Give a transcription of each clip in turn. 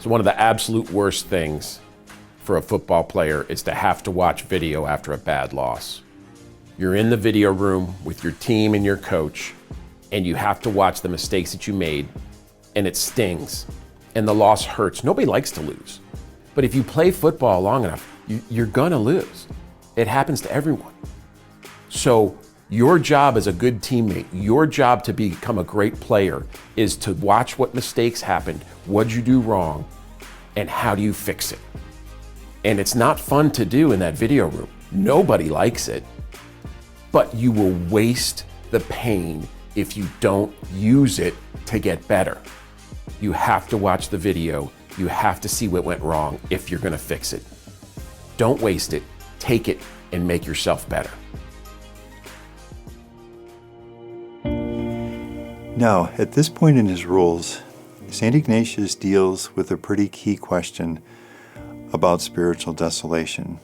So one of the absolute worst things for a football player is to have to watch video after a bad loss. You're in the video room with your team and your coach, and you have to watch the mistakes that you made, and it stings, and the loss hurts. Nobody likes to lose. But if you play football long enough, you're gonna lose. It happens to everyone. So your job as a good teammate, your job to become a great player is to watch what mistakes happened, what'd you do wrong, and how do you fix it? And it's not fun to do in that video room. Nobody likes it, but you will waste the pain if you don't use it to get better. You have to watch the video. You have to see what went wrong if you're gonna fix it. Don't waste it, take it, and make yourself better. Now, at this point in his rules, St. Ignatius deals with a pretty key question about spiritual desolation.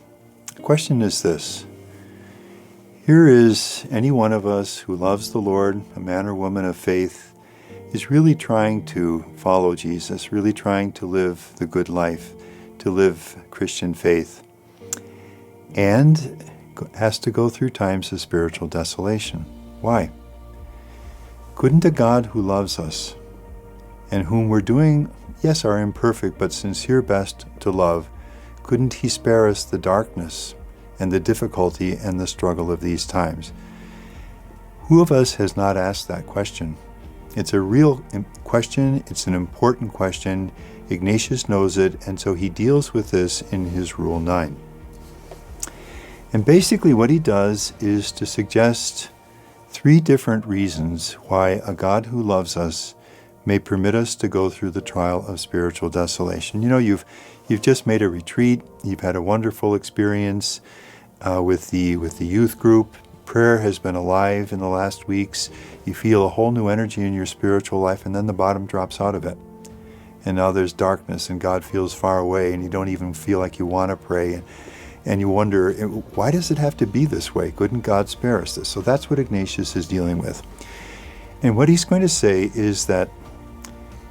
The question is this: here is any one of us who loves the Lord, a man or woman of faith, is really trying to follow Jesus, really trying to live the good life, to live Christian faith, and has to go through times of spiritual desolation. Why? Couldn't a God who loves us, and whom we're doing, yes, our imperfect but sincere best to love, couldn't he spare us the darkness and the difficulty and the struggle of these times? Who of us has not asked that question? It's a real question, it's an important question. Ignatius knows it, and so he deals with this in his Rule 9. And basically what he does is to suggest 3 different reasons why a God who loves us may permit us to go through the trial of spiritual desolation. You know, you've just made a retreat, you've had a wonderful experience with the youth group. Prayer has been alive in the last weeks. You feel a whole new energy in your spiritual life, and then the bottom drops out of it. And now there's darkness, and God feels far away, and you don't even feel like you want to pray. And you wonder, why does it have to be this way? Couldn't God spare us this? So that's what Ignatius is dealing with. And what he's going to say is that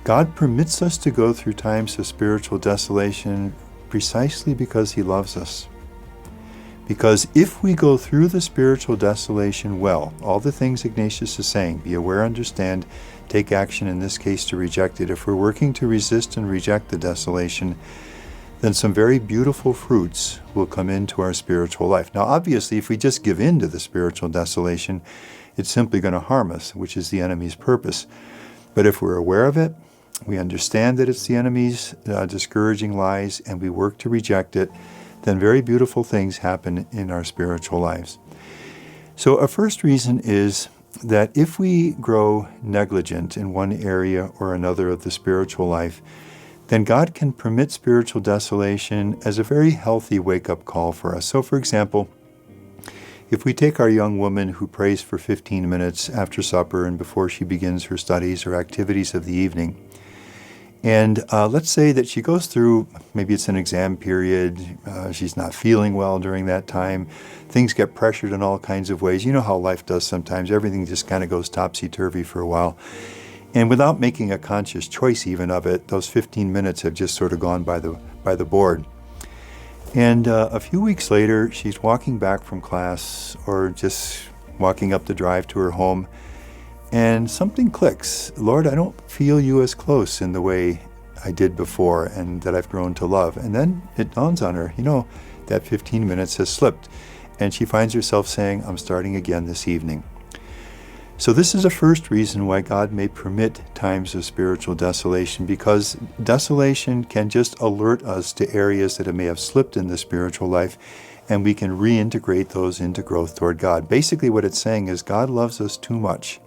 God permits us to go through times of spiritual desolation precisely because he loves us. Because if we go through the spiritual desolation well, all the things Ignatius is saying, be aware, understand, take action, in this case to reject it. If we're working to resist and reject the desolation, then some very beautiful fruits will come into our spiritual life. Now, obviously, if we just give in to the spiritual desolation, it's simply going to harm us, which is the enemy's purpose. But if we're aware of it, we understand that it's the enemy's discouraging lies, and we work to reject it, then very beautiful things happen in our spiritual lives. So a first reason is that if we grow negligent in one area or another of the spiritual life, then God can permit spiritual desolation as a very healthy wake-up call for us. So for example, if we take our young woman who prays for 15 minutes after supper and before she begins her studies or activities of the evening, and let's say that she goes through, maybe it's an exam period, she's not feeling well during that time, things get pressured in all kinds of ways. You know how life does sometimes. Everything just kind of goes topsy-turvy for a while. And without making a conscious choice even of it, those 15 minutes have just sort of gone by the board. And a few weeks later, she's walking back from class or just walking up the drive to her home, and something clicks. Lord, I don't feel you as close in the way I did before and that I've grown to love. And then it dawns on her, that 15 minutes has slipped. And she finds herself saying, I'm starting again this evening. So this is a first reason why God may permit times of spiritual desolation, because desolation can just alert us to areas that may have slipped in the spiritual life, and we can reintegrate those into growth toward God. Basically what it's saying is God loves us too much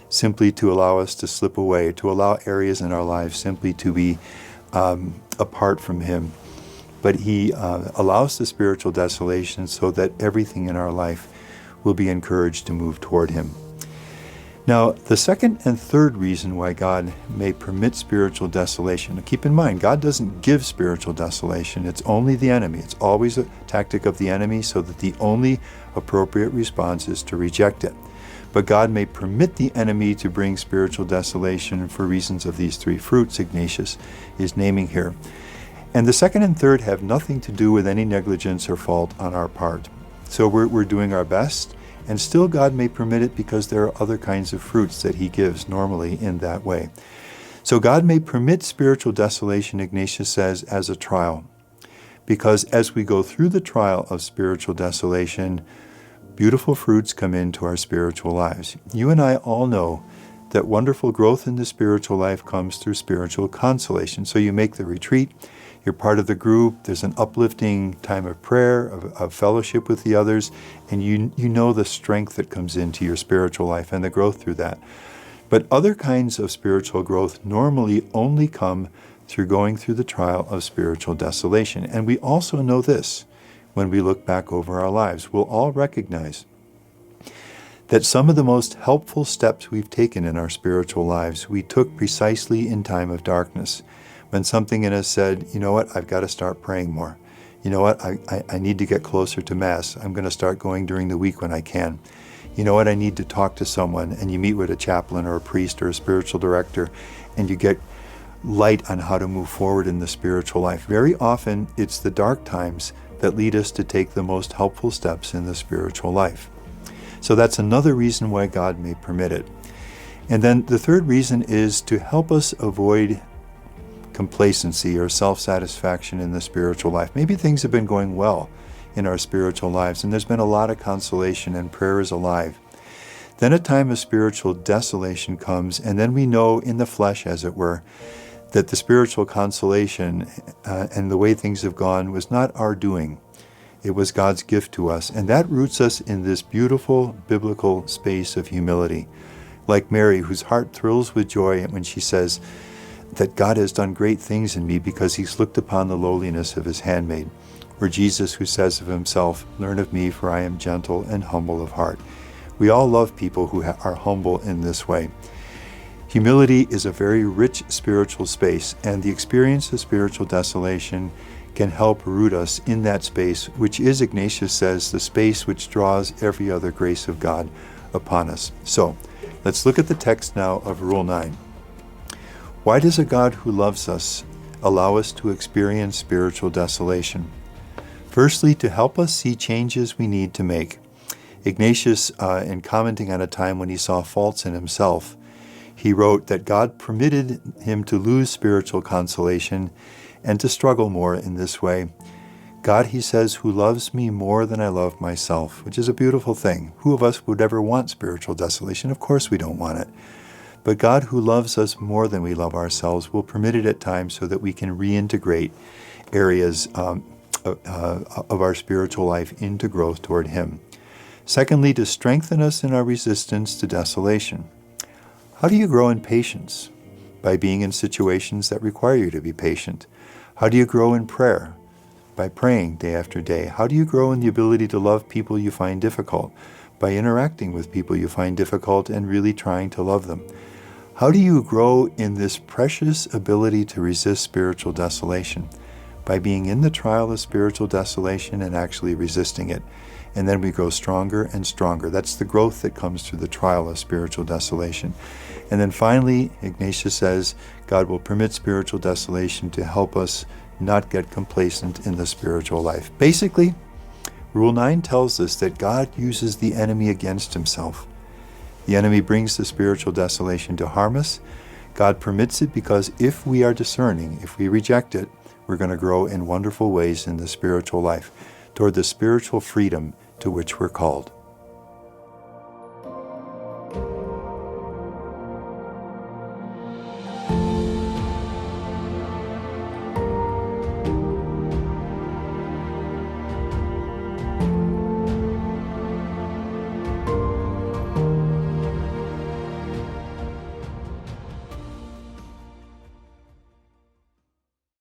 simply to allow us to slip away, to allow areas in our lives simply to be apart from him. But he allows the spiritual desolation so that everything in our life will be encouraged to move toward him. Now, the second and third reason why God may permit spiritual desolation, keep in mind, God doesn't give spiritual desolation. It's only the enemy. It's always a tactic of the enemy, so that the only appropriate response is to reject it. But God may permit the enemy to bring spiritual desolation for reasons of these three fruits Ignatius is naming here. And the second and third have nothing to do with any negligence or fault on our part. So we're doing our best, and still God may permit it because there are other kinds of fruits that he gives normally in that way. So God may permit spiritual desolation, Ignatius says, as a trial. Because as we go through the trial of spiritual desolation, beautiful fruits come into our spiritual lives. You and I all know that wonderful growth in the spiritual life comes through spiritual consolation. So you make the retreat, you're part of the group, there's an uplifting time of prayer, of fellowship with the others, and you know the strength that comes into your spiritual life and the growth through that. But other kinds of spiritual growth normally only come through going through the trial of spiritual desolation. And we also know this when we look back over our lives. We'll all recognize that some of the most helpful steps we've taken in our spiritual lives we took precisely in time of darkness, when something in us said, you know what, I've got to start praying more. You know what, I need to get closer to Mass. I'm going to start going during the week when I can. You know what, I need to talk to someone, and you meet with a chaplain or a priest or a spiritual director, and you get light on how to move forward in the spiritual life. Very often, it's the dark times that lead us to take the most helpful steps in the spiritual life. So that's another reason why God may permit it. And then the third reason is to help us avoid complacency or self-satisfaction in the spiritual life. Maybe things have been going well in our spiritual lives, and there's been a lot of consolation and prayer is alive. Then a time of spiritual desolation comes, and then we know in the flesh, as it were, that the spiritual consolation and the way things have gone was not our doing. It was God's gift to us, and that roots us in this beautiful biblical space of humility. Like Mary, whose heart thrills with joy when she says that God has done great things in me because he's looked upon the lowliness of his handmaid. Or Jesus, who says of himself, learn of me, for I am gentle and humble of heart. We all love people who are humble in this way. Humility is a very rich spiritual space, and the experience of spiritual desolation can help root us in that space, which is, Ignatius says, the space which draws every other grace of God upon us. So, let's look at the text now of Rule 9. Why does a God who loves us allow us to experience spiritual desolation? Firstly, to help us see changes we need to make. Ignatius, in commenting on a time when he saw faults in himself, he wrote that God permitted him to lose spiritual consolation and to struggle more in this way. God, he says, who loves me more than I love myself, which is a beautiful thing. Who of us would ever want spiritual desolation? Of course we don't want it. But God, who loves us more than we love ourselves, will permit it at times so that we can reintegrate areas of our spiritual life into growth toward him. Secondly, to strengthen us in our resistance to desolation. How do you grow in patience? By being in situations that require you to be patient. How do you grow in prayer? By praying day after day. How do you grow in the ability to love people you find difficult? By interacting with people you find difficult and really trying to love them. How do you grow in this precious ability to resist spiritual desolation? By being in the trial of spiritual desolation and actually resisting it. And then we grow stronger and stronger. That's the growth that comes through the trial of spiritual desolation. And then finally, Ignatius says, God will permit spiritual desolation to help us not get complacent in the spiritual life. Basically, Rule 9 tells us that God uses the enemy against himself. The enemy brings the spiritual desolation to harm us. God permits it because if we are discerning, if we reject it, we're going to grow in wonderful ways in the spiritual life, toward the spiritual freedom to which we're called.